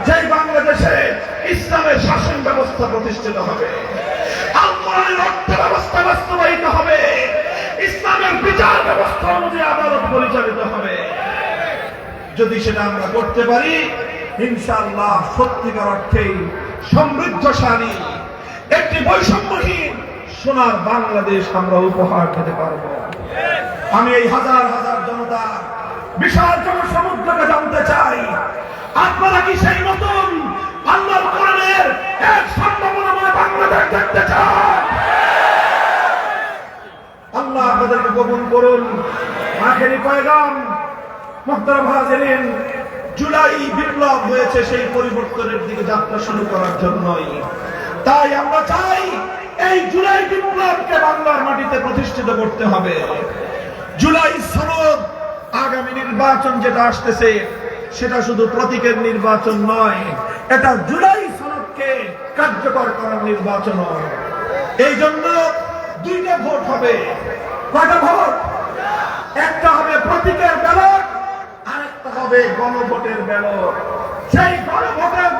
যেই বাংলাদেশে ইসলামের শাসন ব্যবস্থা প্রতিষ্ঠিত হবে, আল কোরআনের অর্থ ব্যবস্থা বাস্তবায়িত হবে, ইসলামের বিচার ব্যবস্থা অনুযায়ী আদালত পরিচালিত হবে। যদি সেটা আমরা করতে পারি, ইনশাআল্লাহ সত্যিকার অর্থেই সমৃদ্ধশালী একটি বৈষম্যহীন সোনার বাংলাদেশ আমরা উপহার দিতে পারব। আমি এই হাজার হাজার জনতা বিশাল জনসমুদ্রকে জানতে চাই, আপনারা কি সেই নতুন আল্লাহর কোরআনের এক সম্ভাবনাময় বাংলাদেশ দেখতে চান? আল্লাহ আপনাদেরকে কবুল করুন। আখেরি পয়গাম, মুহতারাম হাজিরিন, জুলাই বিপ্লব হয়েছে সেই পরিবর্তনের দিকে যাত্রা শুরু করার জন্যই। তাই আমরা চাই এই জুলাই বিপ্লবকে বাংলার মাটিতে প্রতিষ্ঠিত করতে হবে। জুলাই সনদ, আগামী নির্বাচন যেটা আসতেছে সেটা শুধু প্রতীকের নির্বাচন নয়, এটা জুলাই সনদকে কার্যকর করার নির্বাচন। এই জন্য দুইটা ভোট হবে। কয়টা ভোট? একটা হবে প্রতীকের ব্যালট, আরেকটা হবে গণভোটের ব্যালট। সেই গণভোটের